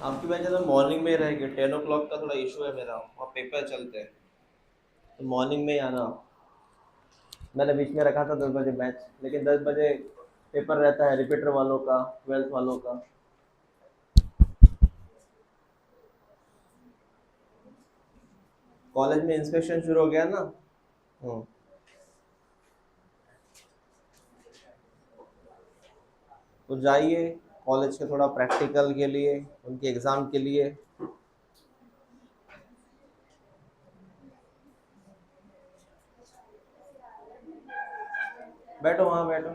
आपकी वजह से मॉर्निंग में रहेगी। 10 o'clock का थोड़ा इशू है मेरा, वहाँ पेपर चलते हैं, तो मॉर्निंग में ही आना। मैंने बीच में रखा था 10 बजे मैच, लेकिन 10 बजे पेपर रहता है रिपीटर वालों का, 12th वालों का। कॉलेज में इंस्पेक्शन शुरू हो गया ना। हम्म। तो जाइए कॉलेज के थोड़ा प्रैक्टिकल के लिए, उनके एग्ज़ाम के लिए। बैठो वहाँ बैठो,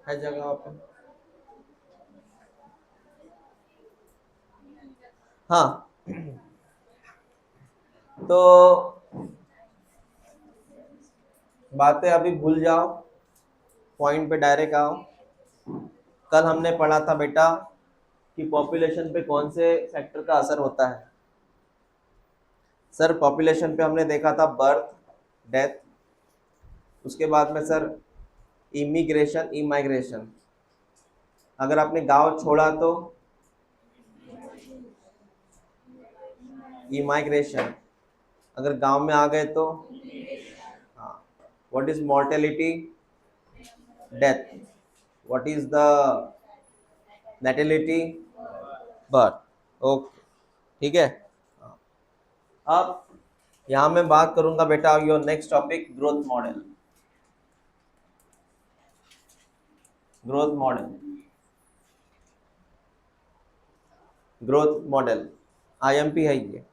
है जगह वहाँ पे। हाँ, तो बातें अभी भूल जाओ, पॉइंट पे डायरेक्ट आओ। कल हमने पढ़ा था बेटा कि पॉपुलेशन पे कौन से फैक्टर का असर होता है। सर पॉपुलेशन पे हमने देखा था बर्थ, डेथ, उसके बाद में सर इमिग्रेशन, इमाइग्रेशन। अगर आपने गांव छोड़ा तो इमाइग्रेशन, अगर गांव में आ गए तो हाँ। What is mortality? Death. What is the natality? Birth. Okay, ठीक है। अब यहाँ मैं बात करूंगा बेटा your next topic, growth model. Growth model, growth model IMP है ये।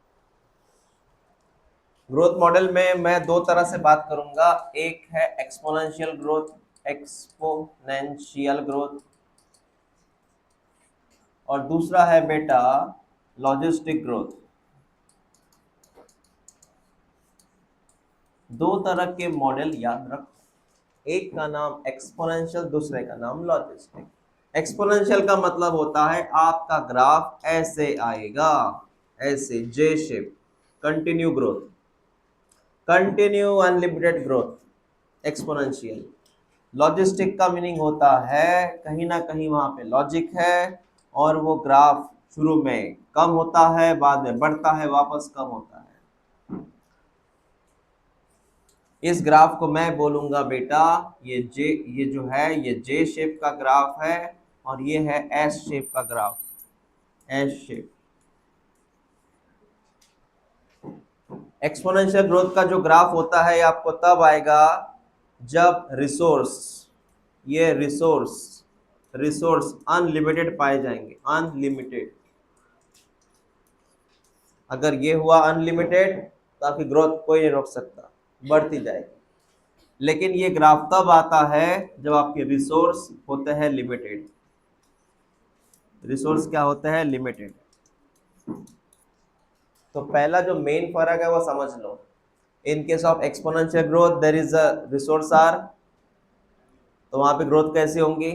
ग्रोथ मॉडल में मैं दो तरह से बात करूंगा, एक है एक्सपोनेंशियल ग्रोथ, एक्सपोनेंशियल ग्रोथ, और दूसरा है बेटा लॉजिस्टिक ग्रोथ। दो तरह के मॉडल याद रखो, एक का नाम एक्सपोनेंशियल, दूसरे का नाम लॉजिस्टिक। एक्सपोनेंशियल का मतलब होता है आपका ग्राफ ऐसे आएगा, ऐसे जे shape, continue growth, continue unlimited growth, exponential. Logistic का मीनिंग होता है कहीं ना कहीं वहां पे लॉजिक है, और वो ग्राफ शुरू में कम होता है, बाद में बढ़ता है, वापस कम होता है। इस ग्राफ को मैं बोलूंगा बेटा, ये जे, ये जो है ये जे शेप का ग्राफ है, और ये है एस शेप का graph, S shape. Exponential growth का जो ग्राफ होता है ये आपको तब आएगा जब रिसोर्स, ये रिसोर्स, रिसोर्स अनलिमिटेड पाए जाएंगे, अनलिमिटेड। अगर ये हुआ अनलिमिटेड तो आपकी ग्रोथ कोई नहीं रोक सकता, बढ़ती जाएगी। लेकिन ये ग्राफ तब आता है जब आपके रिसोर्स होते हैं लिमिटेड। रिसोर्स क्या होते हैं? लिमिटेड। तो पहला जो मेन फर्क है वो समझ लो। In case of exponential growth there is a resource are, तो वहां पे ग्रोथ कैसी होंगी?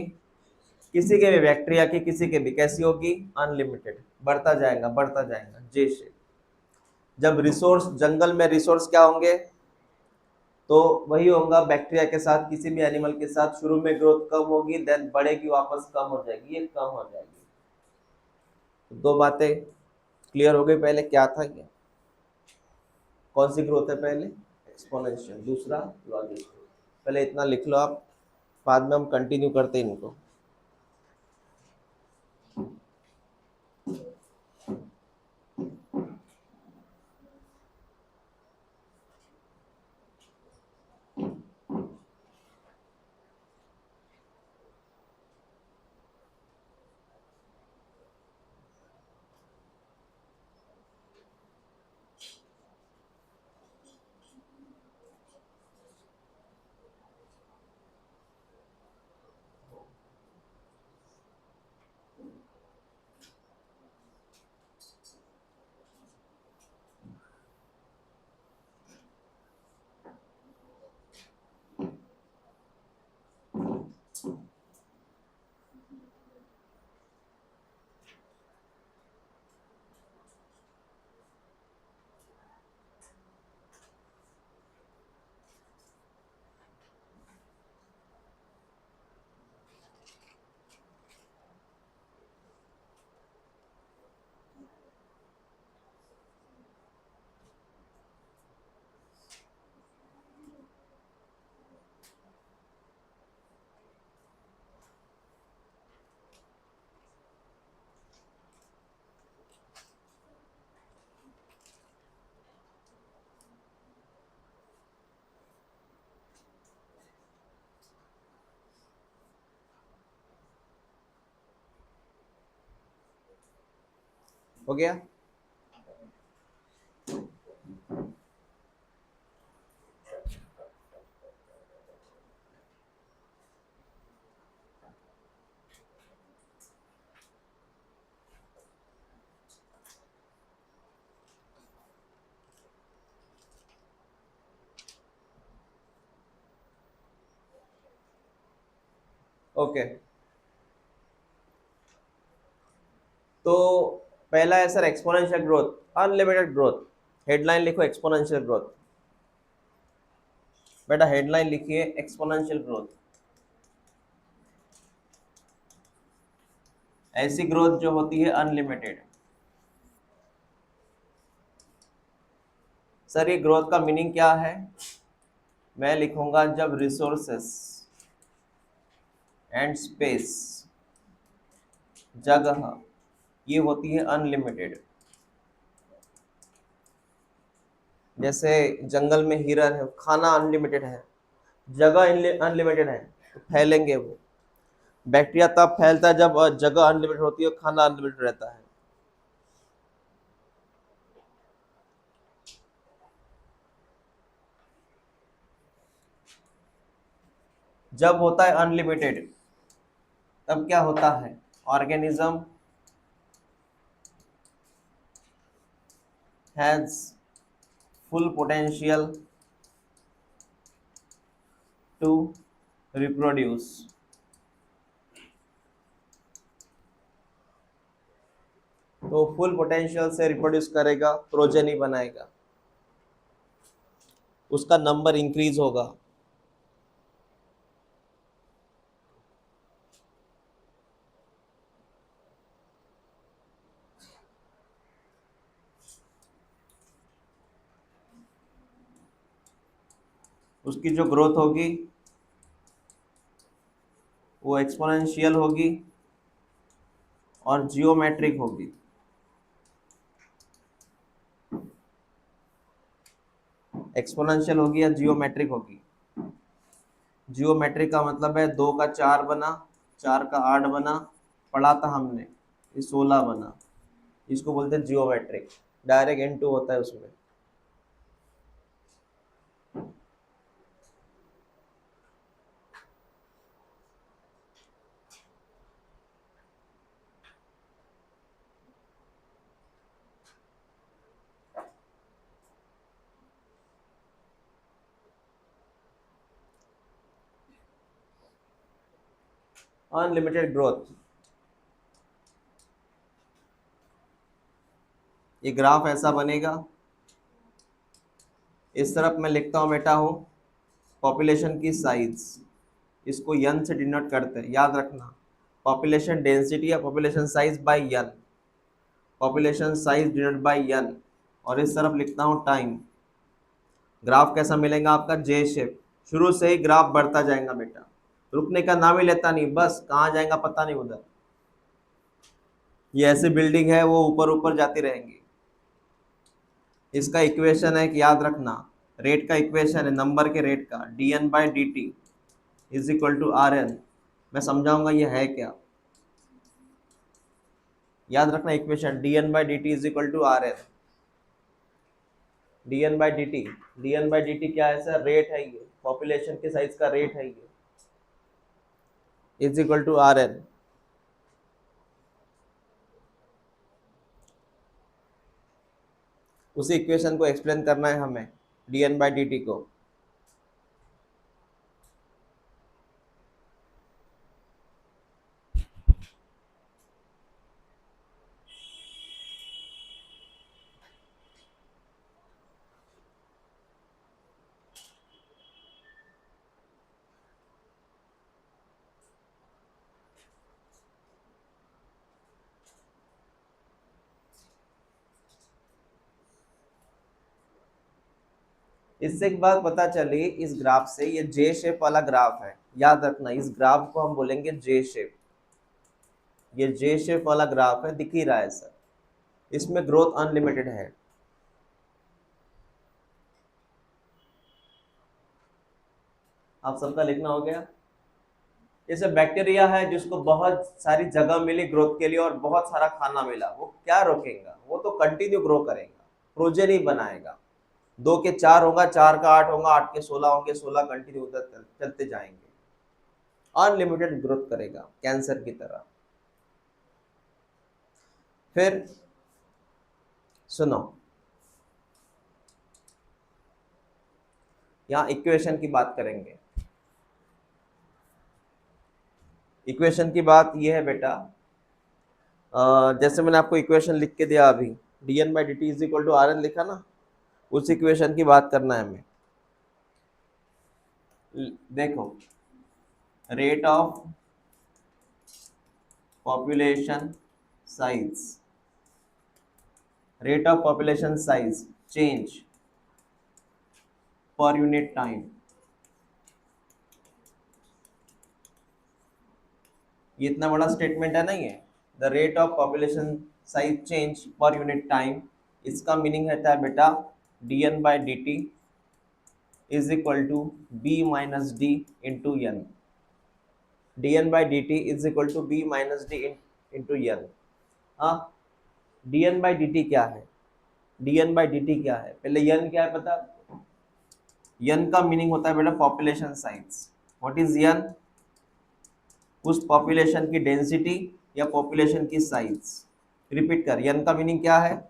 किसी के भी बैक्टीरिया की, किसी के भी कैसी होगी? अनलिमिटेड, बढ़ता जाएगा, बढ़ता जाएगा, जे शेप। जब रिसोर्स, जंगल में रिसोर्स क्या होंगे? तो वही होगा बैक्टीरिया के साथ, किसी भी एनिमल के साथ, शुरू में ग्रोथ कम होगी, देन बढ़ेगी, वापस कम हो जाएगी, ये कम हो जाएगी। तो दो बातें क्लियर हो गई। पहले क्या था ये, कौन सी ग्रोथ है? पहले एक्सपोनेंशियल, दूसरा लॉजिस्टिक। पहले इतना लिख लो आप, बाद में हम कंटिन्यू करते हैं इनको। हो गया। ओके, तो पहला है sir exponential growth, unlimited growth. Headline लिखो एक्सपोनेंशियल ग्रोथ, बेटा हेडलाइन लिखिए एक्सपोनेंशियल ग्रोथ। ऐसी ग्रोथ जो होती है अनलिमिटेड। सर ये ग्रोथ का मीनिंग क्या है? मैं लिखूंगा जब रिसोर्सेस एंड स्पेस, जगह, ये होती है अनलिमिटेड। जैसे जंगल में हिरन है, खाना अनलिमिटेड है, जगह अनलिमिटेड है, तो फैलेंगे वो। बैक्टीरिया तब फैलता है जब जगह अनलिमिटेड होती है, खाना अनलिमिटेड रहता है। जब होता है अनलिमिटेड तब क्या होता है? Organism has full potential to reproduce. तो फुल पोटेंशियल से रिप्रोड्यूस करेगा, प्रोजेनी बनाएगा, उसका नंबर इंक्रीज होगा। उसकी जो ग्रोथ होगी वो एक्सपोनेंशियल होगी और जियोमेट्रिक होगी। एक्सपोनेंशियल होगी या जियोमेट्रिक होगी? जियोमेट्रिक का मतलब है 2 का 4 बना, 4 का 8 बना, पढ़ा था हमने, ये 16 बना, इसको बोलते हैं जियोमेट्रिक। डायरेक्ट इनटू होता है उसमें। अनलिमिटेड ग्रोथ, ये ग्राफ ऐसा बनेगा। इस तरफ मैं लिखता हूँ बेटा हूँ पॉपुलेशन की साइज, इसको यन से डिनोट करते हैं, याद रखना। पॉपुलेशन डेंसिटी या पॉपुलेशन साइज बाय यन, पॉपुलेशन साइज डिनोट बाय यन। और इस तरफ लिखता हूँ टाइम। ग्राफ कैसा मिलेगा आपका? जे शेप, शुरू से ही ग्राफ बढ़ता जाएगा बेटा, रुकने का नाम ही लेता नहीं, बस कहाँ जाएगा पता नहीं उधर। ये ऐसी बिल्डिंग है वो ऊपर ऊपर जाती रहेंगी। इसका इक्वेशन है कि याद रखना, रेट का इक्वेशन है, नंबर के रेट का, D N by D T is equal to R N. मैं समझाऊंगा ये है क्या, याद रखना equation D N by D T is equal to R N. D N by D T, D N by D T क्या है sir? Rate है ये, पॉपुलेशन के साइज का रेट है ये, is equal to R N. उसी equation को एक्सप्लेन करना है हमें, D N by D T को। इससे एक बात पता चली इस ग्राफ से, ये जे शेप वाला ग्राफ है, याद रखना इस ग्राफ को हम बोलेंगे जे शेप। ये जे शेप वाला ग्राफ है, दिख ही रहा है सर, इसमें ग्रोथ अनलिमिटेड है। आप सबका लिखना हो गया? जैसे बैक्टीरिया है जिसको बहुत सारी जगह मिली ग्रोथ के लिए और बहुत सारा खाना मिला, वो क्या रोकेगा, वो तो कंटिन्यू ग्रो करेगा, प्रोजेन ही बनाएगा। 2 के 4 होगा, 4 का 8 होगा, 8 के 16 होंगे, 16 कंटिन्यू चलते जाएंगे, अनलिमिटेड ग्रोथ करेगा कैंसर की तरह। फिर सुनो, यहाँ इक्वेशन की बात करेंगे। इक्वेशन की बात ये है बेटा, जैसे मैंने आपको इक्वेशन लिख के दिया अभी, dN/dt is equal to RN लिखा ना, उस इक्वेशन की बात करना है हमें। देखो, rate of population size, rate of population size change per unit time, ये इतना बड़ा स्टेटमेंट है ना ये, the rate of population size change per unit time, इसका मीनिंग रहता है बेटा dN/dt is equal to b minus D into N. dN/dt is equal to b minus D into N. हाँ, dN/dt क्या है, dN/dt क्या है, पहले n क्या है पता, n का मीनिंग होता है बेटा population size. What is n, उस पॉपुलेशन की डेंसिटी या पॉपुलेशन की साइज। रिपीट कर, n का मीनिंग क्या है,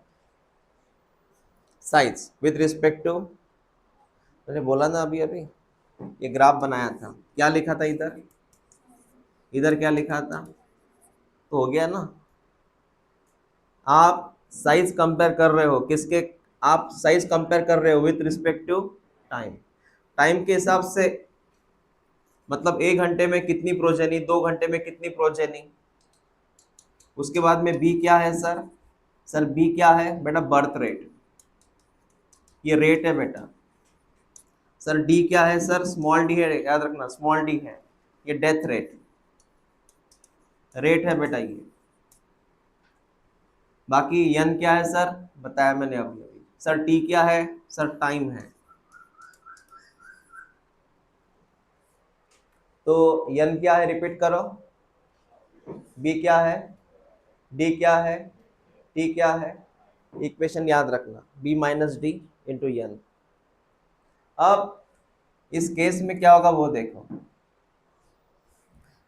साइज विद रिस्पेक्ट टू, मैंने बोला ना अभी अभी, ये ग्राफ बनाया था, क्या लिखा था इधर, इधर क्या लिखा था, तो हो गया ना। आप साइज कंपेयर कर रहे हो किसके, आप साइज कंपेयर कर रहे हो with respect to time, time के हिसाब से, मतलब 1 घंटे में कितनी प्रोजेनी, 2 घंटे में कितनी प्रोजेनी। उसके बाद में बी क्या है सर, सर बी क्या है बेटा, बर्थ रेट, ये रेट है बेटा। सर डी क्या है सर, स्मॉल डी है, याद रखना स्मॉल डी है, ये डेथ रेट, रेट है बेटा ये। बाकी एन क्या है सर, बताया मैंने अभी अभी। सर टी क्या है, सर टाइम है। तो एन क्या है, रिपीट करो, बी क्या है, डी क्या है, टी क्या है, इक्वेशन याद रखना B minus D into N. अब इस केस में क्या होगा वो देखो,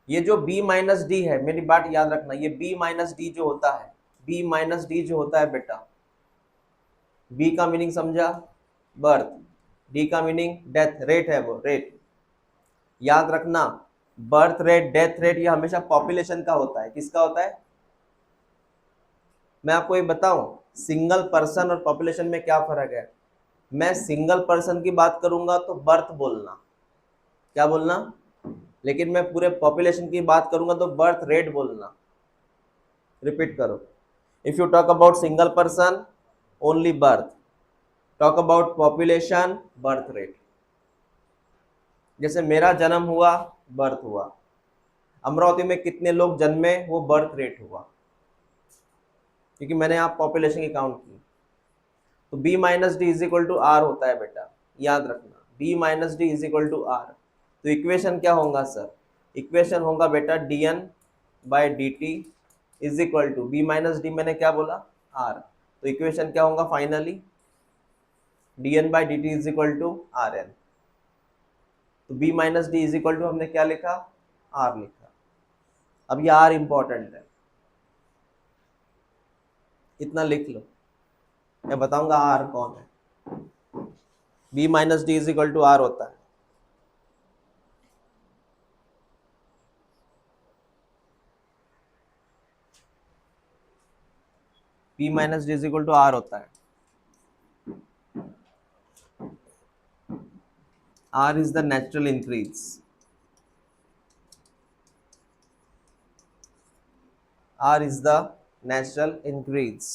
ये जो b माइनस डी है, मेरी बात याद रखना, ये b माइनस डी जो होता है, b माइनस डी जो होता है बेटा, b का मीनिंग समझा, बर्थ, d का मीनिंग डेथ रेट है, वो रेट याद रखना। बर्थ रेट, डेथ रेट, ये हमेशा पॉपुलेशन का होता है, किसका होता है, मैं आपको ये बताऊं, सिंगल पर्सन और पॉपुलेशन में क्या फर्क है। मैं सिंगल पर्सन की बात करूंगा तो बर्थ बोलना, क्या बोलना, लेकिन मैं पूरे पॉपुलेशन की बात करूंगा तो बर्थ रेट बोलना। रिपीट करो, if you talk about single person only birth, talk about population birth rate. जैसे मेरा जन्म हुआ, बर्थ हुआ, अमरावती में कितने लोग जन्मे, वो बर्थ रेट हुआ, क्योंकि मैंने यहाँ पॉपुलेशन की काउंट की। तो b minus D is equal to R होता है बेटा, याद रखना b minus D is equal to R. तो इक्वेशन क्या होगा सर, इक्वेशन होगा बेटा dN/dt is equal to b minus D, मैंने क्या बोला, r। तो इक्वेशन क्या होगा finally, dN/dt is equal to Rn। तो b minus D is equal to हमने क्या लिखा, r लिखा। अब ये r इंपॉर्टेंट है, इतना लिख लो, मैं बताऊंगा r कौन है। b minus D is equal to r होता है, b minus D is equal to r होता है। r is the natural increase, r is the natural increase।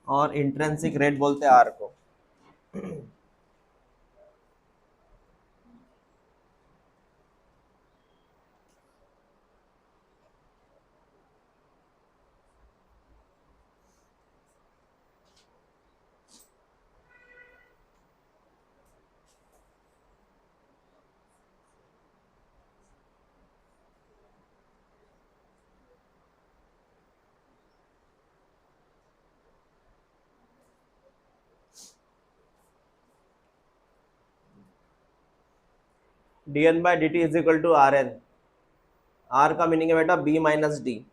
और इंट्रेंसिक रेट बोलते हैं r को। dn by dt is equal to R N. R का meaning है बेटा बी माइनस डी।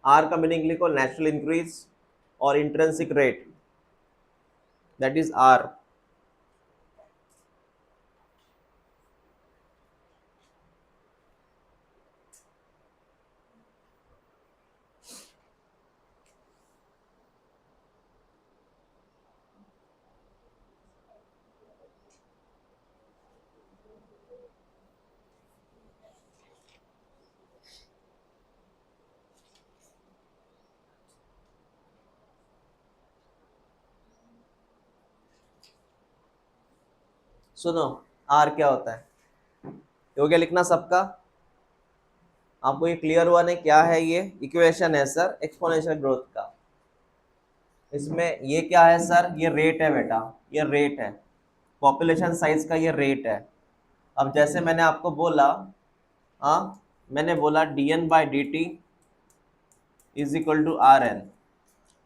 आर का मीनिंग लिखो नेचुरल इंक्रीज और intrinsic rate, that is R. सुनो, आर क्या होता है, हो गया लिखना सबका? आपको ये क्लियर हुआ नहीं क्या है? ये इक्वेशन है सर एक्सपोनेंशियल ग्रोथ का। इसमें ये क्या है सर? ये रेट है बेटा, ये रेट है, पॉपुलेशन साइज का ये रेट है। अब जैसे मैंने आपको बोला, हाँ मैंने बोला D N by D T is equal to R N.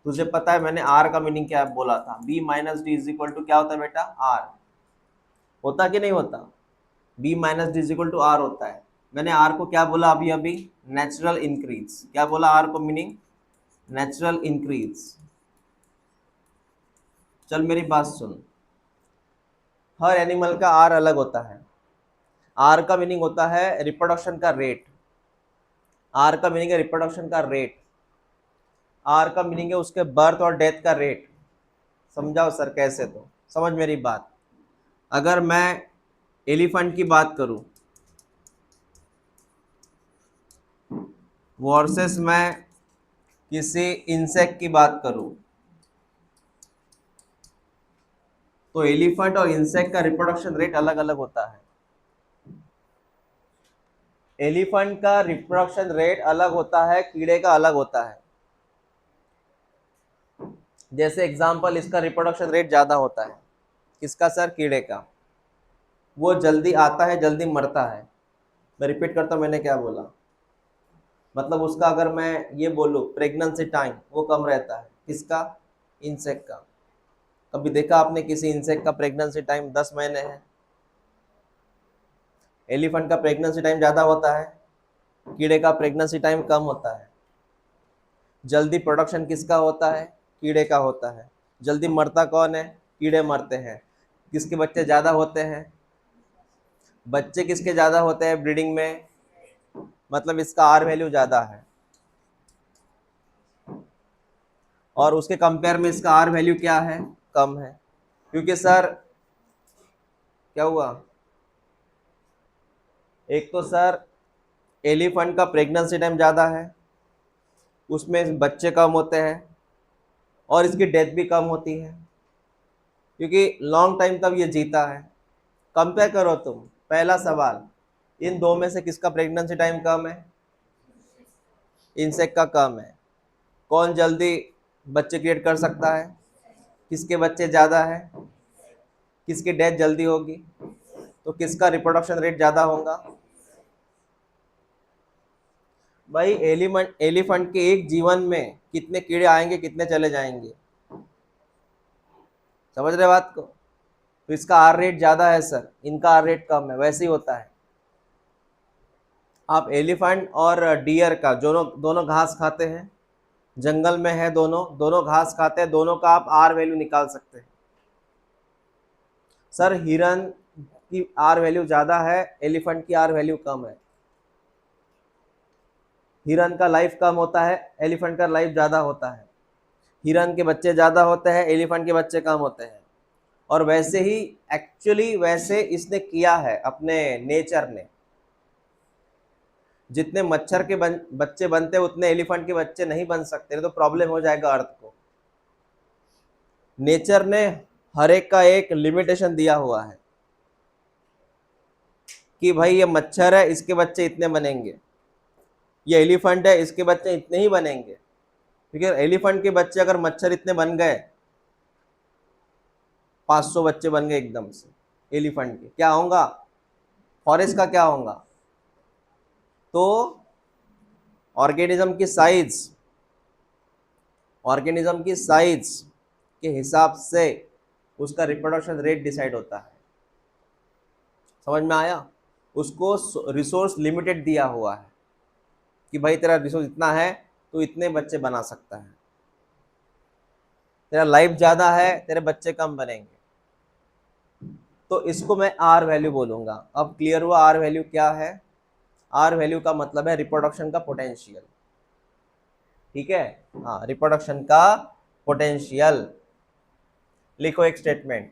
तुझे पता है मैंने आर का मीनिंग क्या बोला था? B minus D is equal to क्या होता है बेटा? आर। होता कि नहीं होता? B minus D is equal to R होता है। मैंने आर को क्या बोला अभी अभी? Natural increase. क्या बोला आर को मीनिंग? Natural increase. चल मेरी बात सुन, हर एनिमल का आर अलग होता है। आर का मीनिंग होता है रिप्रोडक्शन का रेट। आर का मीनिंग है रिप्रोडक्शन का रेट। आर का मीनिंग है उसके बर्थ और डेथ का रेट। समझाओ सर कैसे? तो समझ मेरी बात। अगर मैं एलिफेंट की बात करूं वर्सेस मैं किसी इंसेक्ट की बात करूं, तो एलिफेंट और इंसेक्ट का रिप्रोडक्शन रेट अलग अलग होता है। एलिफेंट का रिप्रोडक्शन रेट अलग होता है, कीड़े का अलग होता है। जैसे एग्जांपल, इसका रिप्रोडक्शन रेट ज्यादा होता है। किसका सर? कीड़े का। वो जल्दी आता है, जल्दी मरता है। मैं रिपीट करता हूँ मैंने क्या बोला। मतलब उसका अगर मैं ये बोलूँ प्रेगनेंसी टाइम वो कम रहता है। किसका? इंसेक्ट का। कभी देखा आपने किसी इंसेक्ट का प्रेगनेंसी टाइम 10 महीने है? एलिफेंट का प्रेगनेंसी टाइम ज़्यादा होता है, कीड़े का प्रेगनेंसी टाइम कम होता है। जल्दी प्रोडक्शन किसका होता है? कीड़े का होता है। जल्दी मरता कौन है? कीड़े मरते हैं। किसके बच्चे ज़्यादा होते हैं? बच्चे किसके ज़्यादा होते हैं ब्रीडिंग में? मतलब इसका आर वैल्यू ज़्यादा है, और उसके कंपेयर में इसका आर वैल्यू क्या है? कम है। क्योंकि सर क्या हुआ, एक तो सर एलिफेंट का प्रेगनेंसी टाइम ज़्यादा है, उसमें बच्चे कम होते हैं, और इसकी डेथ भी कम होती है क्योंकि लॉन्ग टाइम तक ये जीता है। कंपेयर करो तुम, पहला सवाल, इन दो में से किसका प्रेगनेंसी टाइम कम है? इंसेक्ट का कम है। कौन जल्दी बच्चे क्रिएट कर सकता है? किसके बच्चे ज़्यादा है? किसकी डेथ जल्दी होगी? तो किसका रिप्रोडक्शन रेट ज़्यादा होगा? भाई एलिफेंट के एक जीवन में कितने कीड़े आएंगे, कितने चले जाएंगे? समझ रहे बात को? तो इसका आर रेट ज़्यादा है सर, इनका आर रेट कम है। वैसे ही होता है। आप एलिफेंट और डियर का, दोनों दोनों घास खाते हैं, जंगल में है, दोनों दोनों घास खाते हैं, दोनों का आप आर वैल्यू निकाल सकते हैं। सर हिरन की आर वैल्यू ज़्यादा है, एलिफेंट की आर वैल्यू कम है। हिरन का लाइफ कम होता है, एलिफेंट का लाइफ ज़्यादा होता है। हिरन के बच्चे ज़्यादा होते हैं, एलिफेंट के बच्चे कम होते हैं। और वैसे ही एक्चुअली वैसे इसने किया है अपने नेचर ने। जितने मच्छर के बच्चे बनते हैं उतने एलिफेंट के बच्चे नहीं बन सकते, नहीं तो प्रॉब्लम हो जाएगा अर्थ को। नेचर ने हर एक का एक लिमिटेशन दिया हुआ है कि भाई ये मच्छर है, इसके बच्चे इतने बनेंगे, ये एलिफेंट है, इसके बच्चे इतने ही बनेंगे। क्योंकि एलिफेंट के बच्चे अगर मच्छर इतने बन गए 500 बच्चे बन गए एकदम से एलिफेंट के, क्या होगा? फॉरेस्ट का क्या होगा? तो ऑर्गेनिज्म की साइज के हिसाब से उसका रिप्रोडक्शन रेट डिसाइड होता है। समझ में आया? उसको रिसोर्स लिमिटेड दिया हुआ है कि भाई तेरा रिसोर्स इतना है तो इतने बच्चे बना सकता है, तेरा लाइफ ज्यादा है तेरे बच्चे कम बनेंगे। तो इसको मैं आर वैल्यू बोलूंगा। अब क्लियर हुआ आर वैल्यू क्या है? आर वैल्यू का मतलब है रिप्रोडक्शन का पोटेंशियल। ठीक है, हाँ, रिप्रोडक्शन का पोटेंशियल। लिखो एक statement,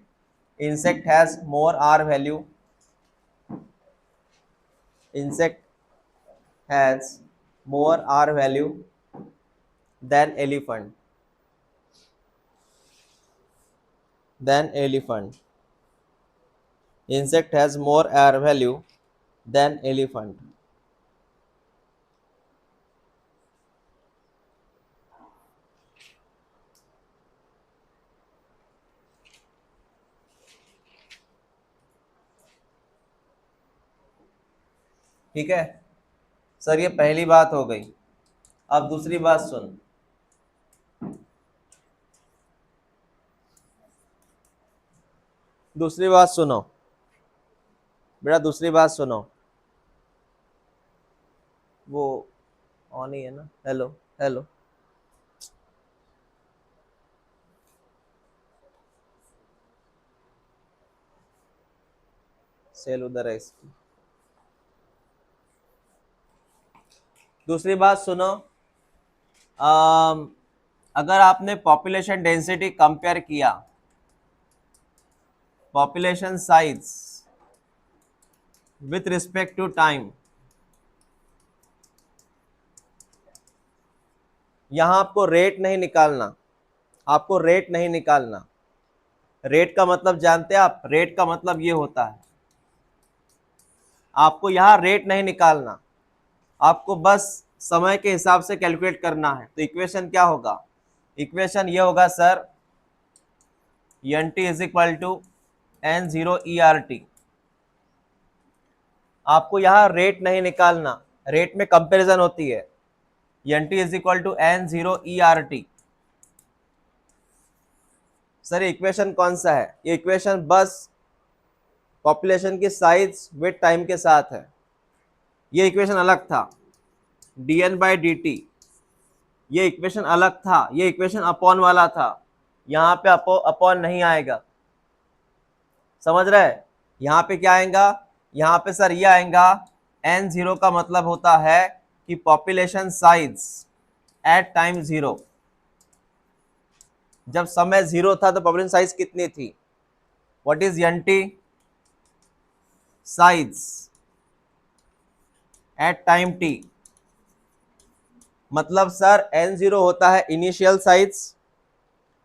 insect has more R value, insect has more R value than elephant. Insect has more R value than elephant. ठीक है सर, ये पहली बात हो गई। अब दूसरी बात सुन। दूसरी बात सुनो बेटा, दूसरी बात सुनो। वो ऑन ही है ना? हेलो हेलो, सेल उधर है इसकी। दूसरी बात सुनो, अगर आपने पॉपुलेशन डेंसिटी कंपेयर किया, population size with respect to time, यहां आपको रेट नहीं निकालना, आपको रेट नहीं निकालना। रेट का मतलब जानते हैं आप? रेट का मतलब ये होता है, आपको यहां रेट नहीं निकालना, आपको बस समय के हिसाब से कैलकुलेट करना है। तो इक्वेशन क्या होगा? इक्वेशन ये होगा sir, N T is equal to N zero E R T. आपको यहां रेट नहीं निकालना, रेट में कंपैरिजन होती है। N T is equal to N zero E R T. Sir equation कौन सा है? ये इक्वेशन बस पॉपुलेशन की साइज विथ टाइम के साथ है। ये इक्वेशन अलग था, D N by D T, ये इक्वेशन अलग था, ये इक्वेशन अपॉन वाला था। यहाँ पे अपॉन नहीं आएगा, समझ रहे? यहाँ पे क्या आएगा? यहाँ पे सर ये आएगा, एन जीरो का मतलब होता है कि population size at time zero. जब समय जीरो था तो पॉपुलेशन साइज कितनी थी? What is N T? Size at time T. मतलब सर एन जीरो होता है इनिशियल साइज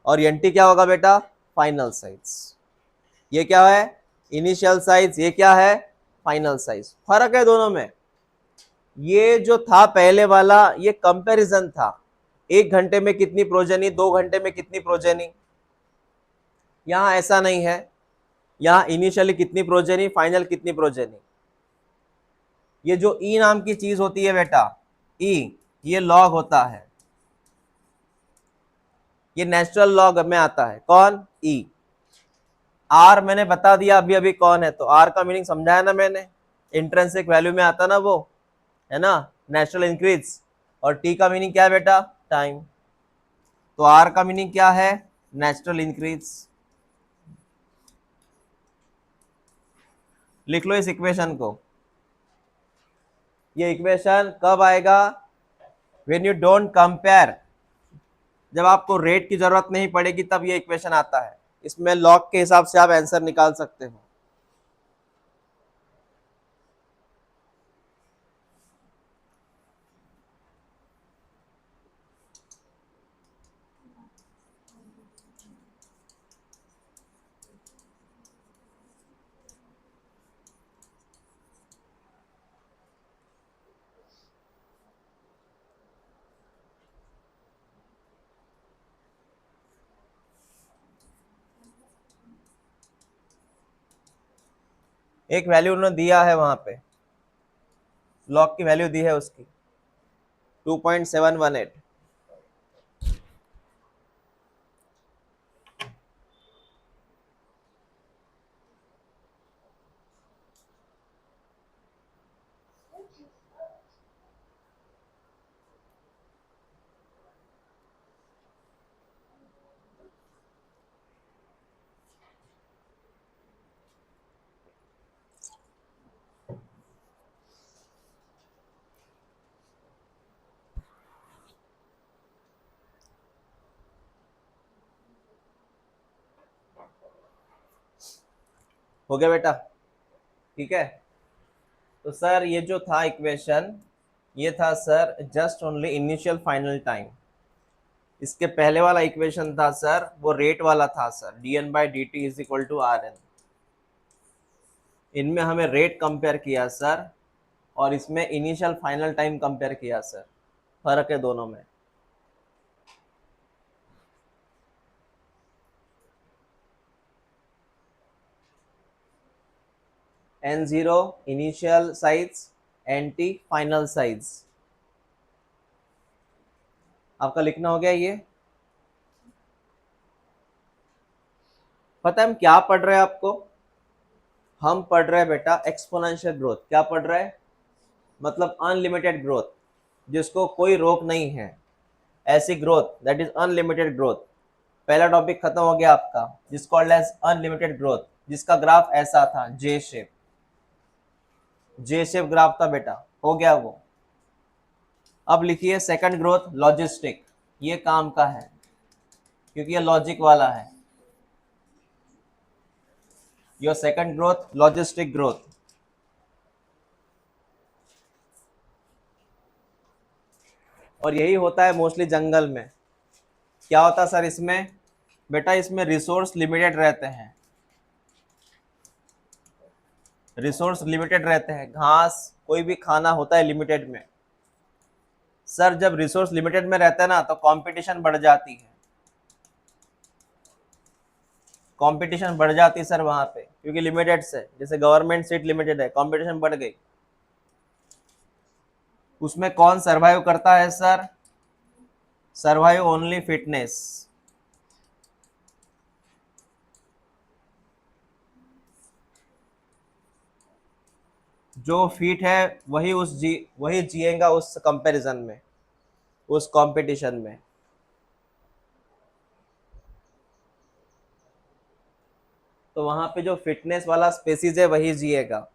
और एन टी क्या होगा बेटा? Final size. ये क्या है? इनिशियल साइज, ये क्या है? Final size. फर्क है दोनों में। ये जो था पहले वाला, ये कंपैरिजन था, 1 घंटे में कितनी प्रोजेनी, 2 घंटे में कितनी प्रोजेनी। यहां ऐसा नहीं है, यहां इनिशियली कितनी प्रोजेनी, फाइनल कितनी प्रोजेनी। ये जो ई नाम की चीज होती है बेटा, ई, ये लॉग होता है, ये नेचुरल लॉग में आता है। कौन? ई। आर मैंने बता दिया अभी अभी कौन है, तो आर का मीनिंग समझाया ना मैंने, इंट्रिंसिक वैल्यू में आता ना वो, है ना, नेचुरल इंक्रीज। और टी का मीनिंग क्या है बेटा? टाइम। तो आर का मीनिंग क्या है? Natural increase. लिख लो इस इक्वेशन को। ये इक्वेशन कब आएगा? व्हेन यू डोंट कंपेयर, जब आपको रेट की जरूरत नहीं पड़ेगी तब ये इक्वेशन आता है। इसमें लॉग के हिसाब से आप आंसर निकाल सकते हो। एक वैल्यू उन्होंने दिया है वहां पे, लॉग की वैल्यू दी है उसकी 2.718। हो गया बेटा, ठीक है। तो सर ये जो था इक्वेशन, ये था sir just only initial final time. इसके पहले वाला इक्वेशन था सर, वो रेट वाला था sir, dN/dt is equal to RN। इनमें हमें रेट कंपेयर किया सर, और इसमें इनिशियल फाइनल टाइम कंपेयर किया सर। फर्क है दोनों में। N0 initial size, NT final size. आपका लिखना हो गया ये। पता है हम क्या पढ़ रहे हैं आपको? हम पढ़ रहे हैं बेटा एक्सपोनेंशियल ग्रोथ। क्या पढ़ रहे हैं? मतलब अनलिमिटेड ग्रोथ, जिसको कोई रोक नहीं है, ऐसी growth, that is unlimited growth. पहला टॉपिक खत्म हो गया आपका, जिस कॉल्ड एज अनलिमिटेड ग्रोथ, जिसका ग्राफ ऐसा था, जे शेप। जे शेप ग्राफ था बेटा, हो गया वो। अब लिखिए सेकंड ग्रोथ, लॉजिस्टिक। ये काम का है क्योंकि ये लॉजिक वाला है। Your second growth, logistic growth. और यही होता है मोस्टली जंगल में। क्या होता है सर इसमें? बेटा इसमें रिसोर्स लिमिटेड रहते हैं, रिसोर्स लिमिटेड रहते हैं। घास कोई भी खाना होता है लिमिटेड में। सर जब रिसोर्स लिमिटेड में रहता है ना, तो कंपटीशन बढ़ जाती है। कंपटीशन बढ़ जाती है सर वहां पे, क्योंकि लिमिटेड से, जैसे गवर्नमेंट सीट लिमिटेड है, कंपटीशन बढ़ गई। उसमें कौन सरवाइव करता है सर? Survive only fitness. जो फिट है वही वही जिएगा उस कंपैरिजन में, उस कंपटीशन में। तो वहां पे जो फिटनेस वाला स्पेसीज है वही जिएगा।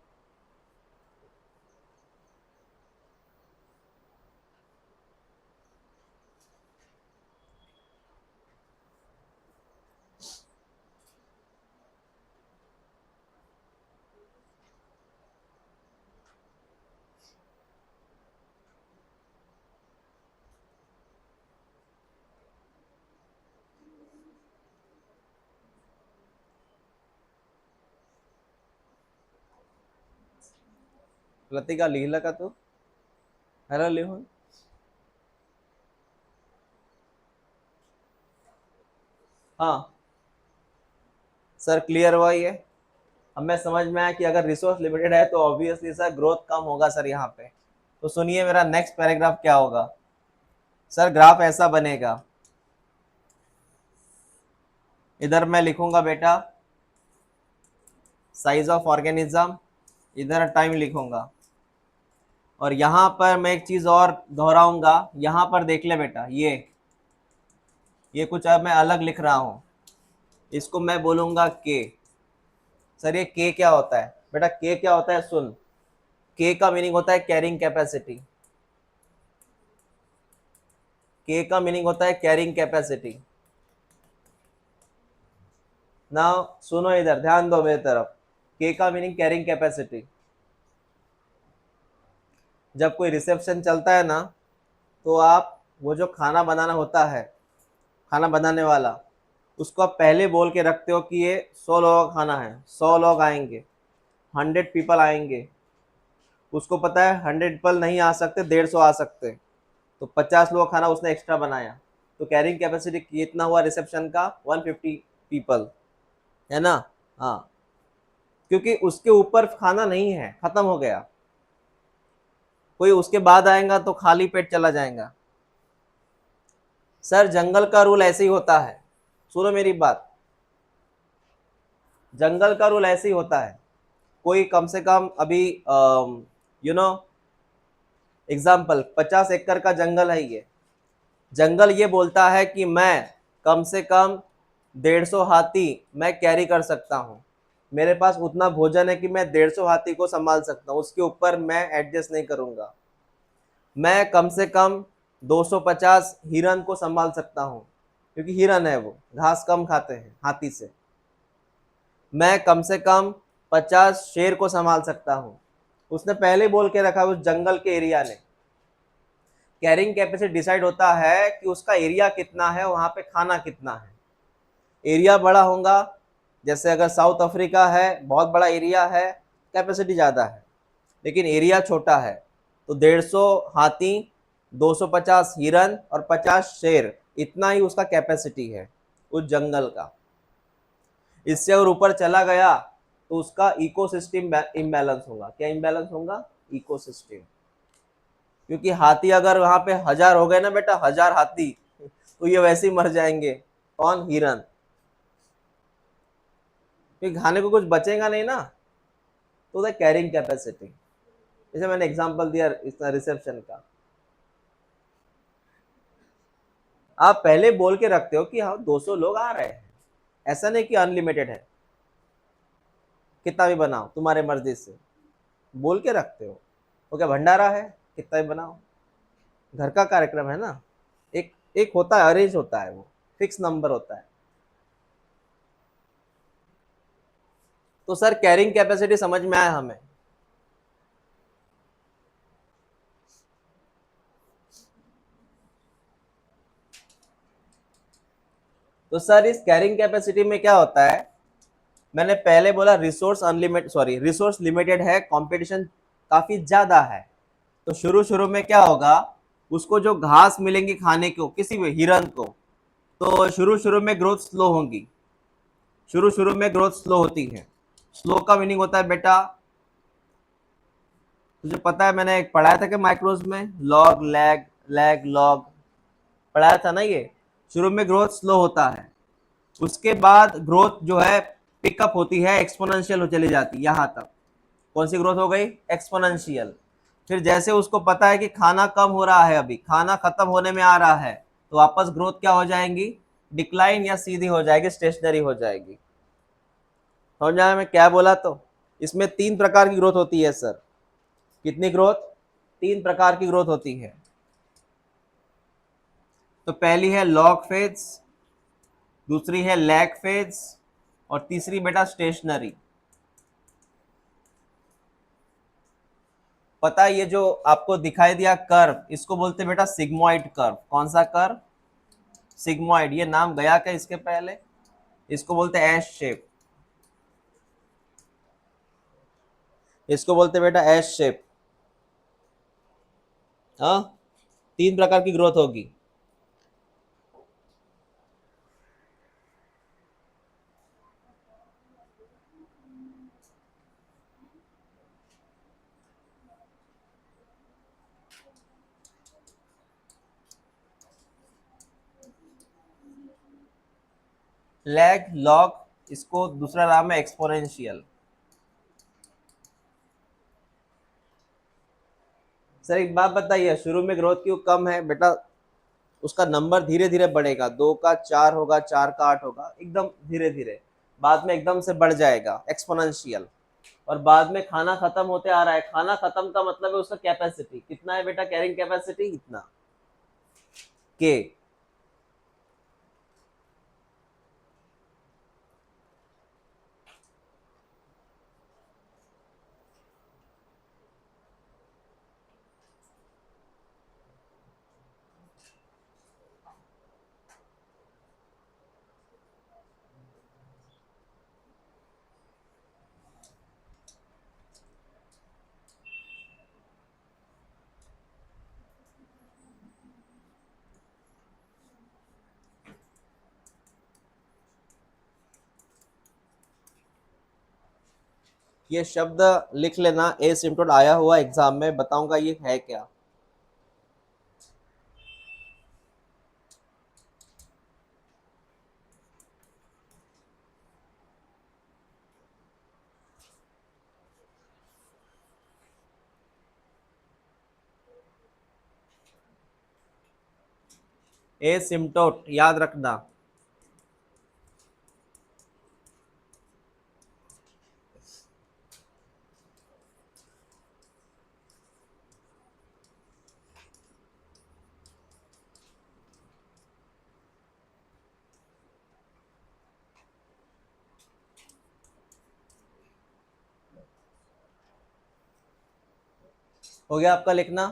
लतिका लिहिलं का तू? हॅलो लिहून? हाँ सर, क्लियर हुआ ये। हमें समझ में आया कि अगर रिसोर्स लिमिटेड है तो ऑब्वियसली सर ग्रोथ कम होगा सर यहाँ पे। तो सुनिए मेरा नेक्स्ट पैराग्राफ क्या होगा। सर ग्राफ ऐसा बनेगा, इधर मैं लिखूंगा बेटा साइज ऑफ ऑर्गेनिज्म, इधर टाइम लिखूंगा। और यहाँ पर मैं एक चीज और दोहराऊंगा, यहाँ पर देख ले बेटा, ये कुछ अब मैं अलग लिख रहा हूँ, इसको मैं बोलूंगा के। सर ये के क्या होता है? बेटा के क्या होता है सुन, के का मीनिंग होता है कैरिंग कैपेसिटी। के का मीनिंग होता है कैरिंग कैपेसिटी। ना सुनो, इधर ध्यान दो मेरी तरफ। के का मीनिंग कैरिंग कैपेसिटी। जब कोई रिसेप्शन चलता है ना, तो आप वो जो खाना बनाना होता है, खाना बनाने वाला, उसको आप पहले बोल के रखते हो कि ये 100 लोगों का खाना है, 100 लोग आएंगे, 100 पीपल आएंगे। उसको पता है 100 पीपल नहीं आ सकते, 150 आ सकते, तो 50 लोग खाना उसने एक्स्ट्रा बनाया। तो कैरिंग कैपेसिटी कितना हुआ रिसेप्शन का? 150 पीपल, है ना? हाँ, क्योंकि उसके ऊपर खाना नहीं है, खत्म हो गया। कोई उसके बाद आएगा तो खाली पेट चला जाएगा। सर जंगल का रूल ऐसे ही होता है, सुनो मेरी बात, जंगल का रूल ऐसे ही होता है। कोई कम से कम अभी यू नो एग्जाम्पल 50 एकड़ का जंगल है, ये जंगल ये बोलता है कि मैं कम से कम 150 हाथी मैं कैरी कर सकता हूँ, मेरे पास उतना भोजन है कि मैं 150 हाथी को संभाल सकता हूँ, उसके ऊपर मैं एडजस्ट नहीं करूंगा। मैं कम से कम 250 हिरन को संभाल सकता हूँ, क्योंकि हिरन है वो घास कम खाते हैं हाथी से। मैं कम से कम 50 शेर को संभाल सकता हूँ। उसने पहले बोल के रखा, उस जंगल के एरिया ने। कैरिंग कैपेसिटी डिसाइड होता है कि उसका एरिया कितना है, वहां पे खाना कितना है। एरिया बड़ा होगा, जैसे अगर साउथ अफ्रीका है, बहुत बड़ा एरिया है, कैपेसिटी ज़्यादा है। लेकिन एरिया छोटा है तो 150 हाथी, 250 हिरन और 50 शेर, इतना ही उसका कैपेसिटी है उस जंगल का। इससे और ऊपर चला गया तो उसका इकोसिस्टम इम्बैलेंस होगा। क्या इम्बैलेंस होगा? इकोसिस्टम। क्योंकि हाथी अगर वहां पे 1000 हो गए ना बेटा, 1000 हाथी, तो ये वैसे ही मर जाएंगे। कौन? हिरन। क्योंकि खाने को कुछ बचेगा नहीं ना, तो द कैरिंग कैपेसिटी। जैसे मैंने एग्जांपल दिया इसका रिसेप्शन का, आप पहले बोल के रखते हो कि हाँ 200 लोग आ रहे हैं, ऐसा नहीं कि अनलिमिटेड है, कितना भी बनाओ तुम्हारे मर्जी से, बोल के रखते हो। वो क्या भंडारा है? कितना भी बनाओ, घर का कार्यक्रम है ना। एक एक होता है, अरेंज होता है, वो फिक्स नंबर होता है। तो सर कैरिंग कैपेसिटी समझ में आया हमें? तो सर इस कैरिंग कैपेसिटी में क्या होता है, मैंने पहले बोला resource unlimited, sorry resource limited है, कंपटीशन काफी ज्यादा है। तो शुरू शुरू में क्या होगा, उसको जो घास मिलेंगी खाने को, किसी भी हिरन को, तो शुरू शुरू में ग्रोथ स्लो होगी। शुरू शुरू में ग्रोथ स्लो होती है। स्लो का मीनिंग होता है बेटा, तुझे पता है मैंने एक पढ़ाया था कि माइक्रोज में लॉग लैग लैग लॉग पढ़ाया था ना। ये शुरू में ग्रोथ स्लो होता है, उसके बाद ग्रोथ जो है पिकअप होती है, एक्सपोनेंशियल हो चली जाती है यहाँ तक। कौन सी ग्रोथ हो गई? एक्सपोनेंशियल। फिर जैसे उसको पता है कि खाना कम हो रहा है, अभी खाना खत्म होने में आ रहा है, तो वापस ग्रोथ क्या हो जाएंगी? डिक्लाइन या सीधी हो जाएगी, स्टेशनरी हो जाएगी। समझ में आया मैं क्या बोला? तो इसमें 3 प्रकार की ग्रोथ होती है सर। कितनी ग्रोथ? 3 प्रकार की ग्रोथ होती है। तो पहली है लॉग फेज, दूसरी है लैग फेज, और तीसरी बेटा स्टेशनरी। पता है ये जो आपको दिखाई दिया कर्व, इसको बोलते हैं बेटा सिग्मोइड कर्व। कौन सा कर्व? सिग्मोइड। ये नाम गया क्या इसके पहले? इसको बोलते हैं एस शेप। इसको बोलते हैं बेटा एस शेप। हाँ, 3 प्रकार की ग्रोथ होगी। लैग, लॉग, इसको दूसरा नाम है एक्सपोनेंशियल। सर एक बात बताइए, शुरू में ग्रोथ क्यों कम है बेटा? उसका नंबर धीरे धीरे बढ़ेगा, 2 का 4 होगा, 4 का 8 होगा, एकदम धीरे धीरे। बाद में एकदम से बढ़ जाएगा, एक्सपोनेंशियल। और बाद में खाना खत्म होते आ रहा है। खाना खत्म का मतलब है उसका कैपेसिटी कितना है बेटा, कैरिंग कैपेसिटी इतना के। ये शब्द लिख लेना, एसिम्प्टोट आया हुआ एग्जाम में, बताऊंगा ये है क्या। एसिम्प्टोट याद रखना। हो गया आपका लिखना।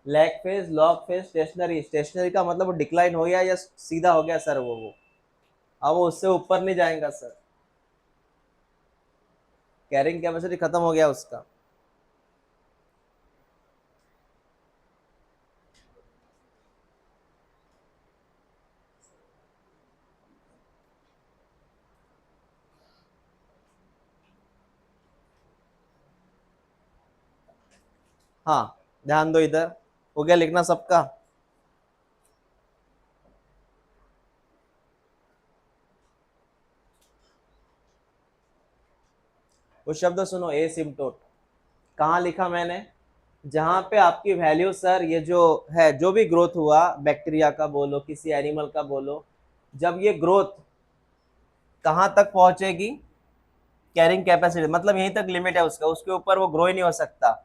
Lag phase, log phase, stationary. Stationary का मतलब वो डिक्लाइन हो गया या सीधा हो गया सर, वो अब वो उससे ऊपर नहीं जाएगा सर, कैरिंग कैपेसिटी खत्म हो गया उसका। हाँ ध्यान दो इधर, हो गया लिखना सबका। वो शब्द सुनो, एसिम्प्टोट कहाँ लिखा मैंने, जहां पे आपकी वैल्यू सर, ये जो है जो भी ग्रोथ हुआ, बैक्टीरिया का बोलो किसी एनिमल का बोलो, जब ये ग्रोथ कहाँ तक पहुंचेगी, कैरिंग कैपेसिटी मतलब यहीं तक लिमिट है उसका, उसके ऊपर वो ग्रो ही नहीं हो सकता,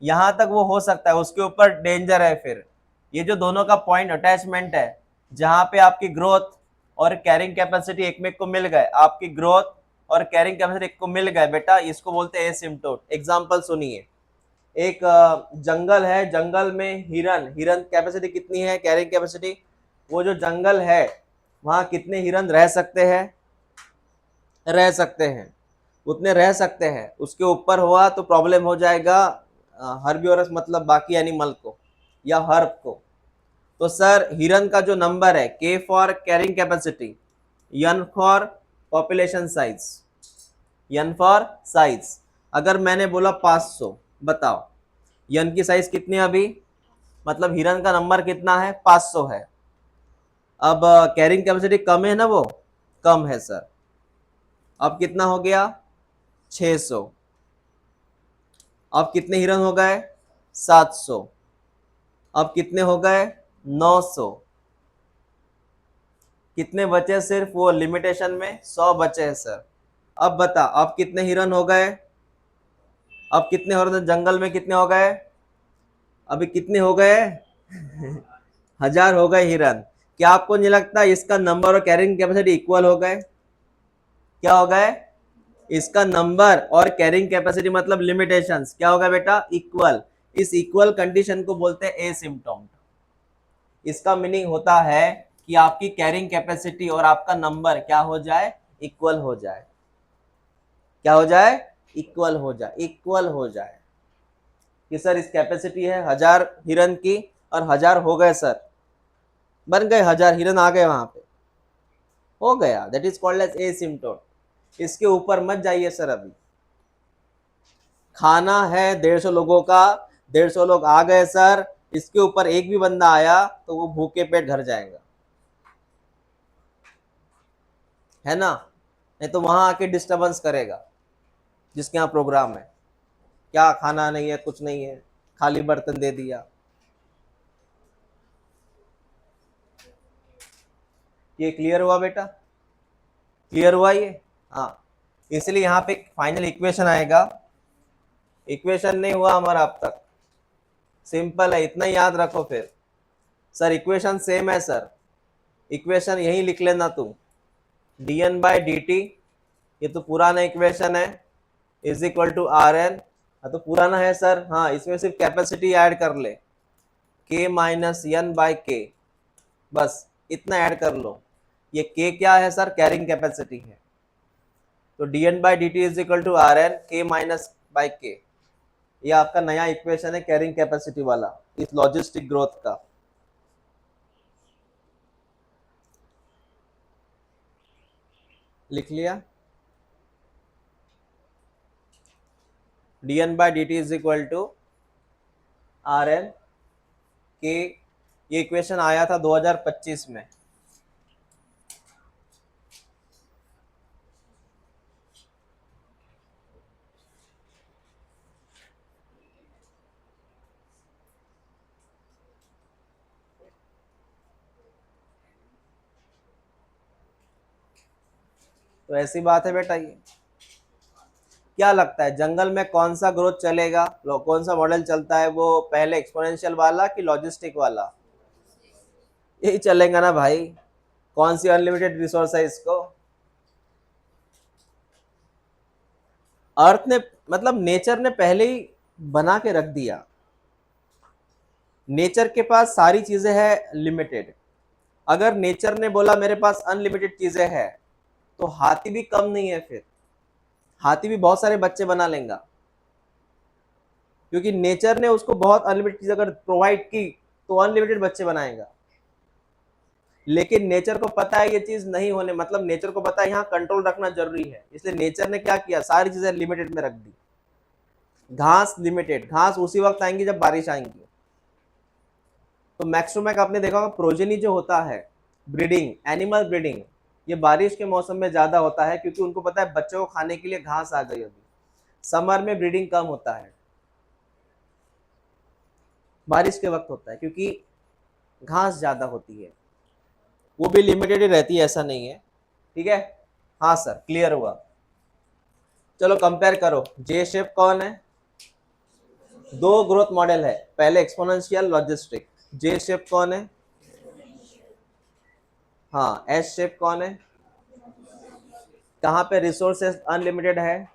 यहां तक वो हो सकता है, उसके ऊपर डेंजर है। फिर ये जो दोनों का पॉइंट अटैचमेंट है, जहां पे आपकी ग्रोथ और कैरिंग कैपेसिटी एक में को मिल गए, आपकी ग्रोथ और कैरिंग कैपेसिटी एक को मिल गए बेटा, इसको बोलते हैं एसिम्प्टोट। एग्जांपल सुनिए, एक जंगल है, जंगल में हिरन, हिरन कैपेसिटी कितनी है, कैरिंग कैपेसिटी, वो जो जंगल है वहां कितने हिरन रह सकते हैं, रह सकते हैं, उतने रह सकते हैं, उसके ऊपर हुआ तो प्रॉब्लम हो जाएगा हर्बिवोरस मतलब बाकी एनिमल को या हर्ब को। तो सर हिरन का जो नंबर है, K for carrying capacity, N for population size, N for size. अगर मैंने बोला 500, बताओ एन की साइज कितनी है अभी, मतलब हिरन का नंबर कितना है, 500 है। अब कैरिंग कैपेसिटी कम है ना, वो कम है सर, अब कितना हो गया 600। अब कितने हिरन हो गए 700। अब कितने हो गए 900। कितने बचे सिर्फ वो लिमिटेशन में 100 बचे हैं सर। अब बता अब कितने हिरन हो गए, अब कितने हो रहे जंगल में, कितने हो गए, अभी कितने हो गए 1000 हो गए हिरन। क्या आपको नहीं लगता इसका नंबर और कैरिंग कैपेसिटी इक्वल हो गए, क्या हो गए, इसका नंबर और कैरिंग कैपेसिटी मतलब लिमिटेशंस क्या होगा बेटा, इक्वल। इस इक्वल कंडीशन को बोलते हैं एसिम्प्टोट। इसका मीनिंग होता है कि आपकी कैरिंग कैपेसिटी और आपका नंबर क्या हो जाए, इक्वल हो जाए, क्या हो जाए, इक्वल हो जाए, इक्वल हो जाए। कि सर इस कैपेसिटी है 1000 हिरन की और 1000 हो गए सर, बन गए 1000 हिरन आ गए वहां पे, हो गया, that is called as asymptote. इसके ऊपर मत जाइए सर, अभी खाना है 150 लोगों का, 150 लोग आ गए सर, इसके ऊपर एक भी बंदा आया तो वो भूखे पेट घर जाएगा, है ना, नहीं तो वहां आके डिस्टरबेंस करेगा जिसके यहाँ प्रोग्राम है, क्या खाना नहीं है, कुछ नहीं है, खाली बर्तन दे दिया। ये क्लियर हुआ बेटा, क्लियर हुआ ये, हाँ। इसलिए यहाँ पे फाइनल इक्वेशन आएगा, इक्वेशन नहीं हुआ हमारा अब तक, सिंपल है, इतना याद रखो। फिर सर इक्वेशन सेम है सर, इक्वेशन यही लिख लेना तुम, dn बाई डी टी, ये तो पुराना इक्वेशन है, is equal to R N, तो पुराना है सर, हाँ इसमें सिर्फ कैपेसिटी ऐड कर ले, के माइनस एन बाई के, बस इतना ऐड कर लो। ये के क्या है सर, कैरिंग कैपेसिटी है, तो D N by D T is equal to R N K minus by K, ये आपका नया इक्वेशन है कैरिंग कैपेसिटी वाला इस लॉजिस्टिक ग्रोथ का। लिख लिया, dn by D T is equal to R N K. ये इक्वेशन आया था 2025 में। तो ऐसी बात है बेटा। ये क्या लगता है जंगल में कौन सा ग्रोथ चलेगा, कौन सा मॉडल चलता है, वो पहले एक्सपोनेंशियल वाला कि लॉजिस्टिक वाला? यही चलेगा ना भाई। कौन सी अनलिमिटेड रिसोर्स है इसको? अर्थ ने, मतलब नेचर ने पहले ही बना के रख दिया। नेचर के पास सारी चीजें हैं लिमिटेड। अगर नेचर ने बोला मेरे पास अनलिमिटेड चीजें हैं, तो हाथी भी कम नहीं है। फिर हाथी भी बहुत सारे बच्चे बना लेगा, क्योंकि नेचर ने उसको बहुत अनलिमिटेड चीज अगर प्रोवाइड की तो अनलिमिटेड बच्चे बनाएगा। लेकिन नेचर को पता है ये चीज नहीं होने, मतलब नेचर को पता है यहाँ कंट्रोल रखना जरूरी है, इसलिए नेचर ने क्या किया, सारी चीजें लिमिटेड में रख दी। घास लिमिटेड, घास उसी वक्त आएंगी जब बारिश आएंगी। तो मैक्सिमम आपने देखा होगा प्रोजेनी जो होता है, ब्रीडिंग, एनिमल ब्रीडिंग, ये बारिश के मौसम में ज्यादा होता है, क्योंकि उनको पता है बच्चों को खाने के लिए घास आ गई। अभी समर में ब्रीडिंग कम होता है, बारिश के वक्त होता है, क्योंकि घास ज्यादा होती है। वो भी लिमिटेड ही रहती है, ऐसा नहीं है। ठीक है, हाँ सर, क्लियर हुआ। चलो कंपेयर करो, जे शेप कौन है? दो ग्रोथ मॉडल है, पहले एक्सपोनेंशियल, लॉजिस्टिक। जे शेप कौन है? हाँ, एस शेप कौन है? कहाँ पे रिसोर्सेस अनलिमिटेड है,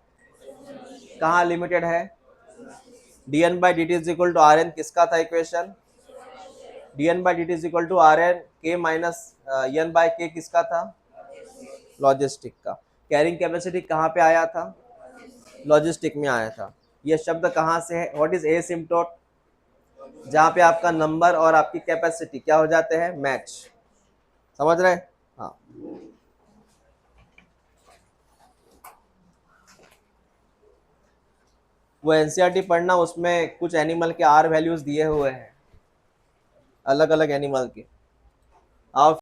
कहाँ लिमिटेड है? dn by D T is equal to R N किसका था equation? dn by D T is equal to R N K minus N by K किसका था? लॉजिस्टिक का। कैरिंग कैपेसिटी कहाँ पे आया था? लॉजिस्टिक में आया था। ये शब्द कहाँ से है? What is asymptote? जहाँ पे आपका नंबर और आपकी कैपेसिटी क्या हो जाते हैं, मैच। समझ रहे? हाँ। वो एनसीईआरटी पढ़ना, उसमें कुछ एनिमल के आर वैल्यूज दिए हुए हैं, अलग अलग एनिमल के। आप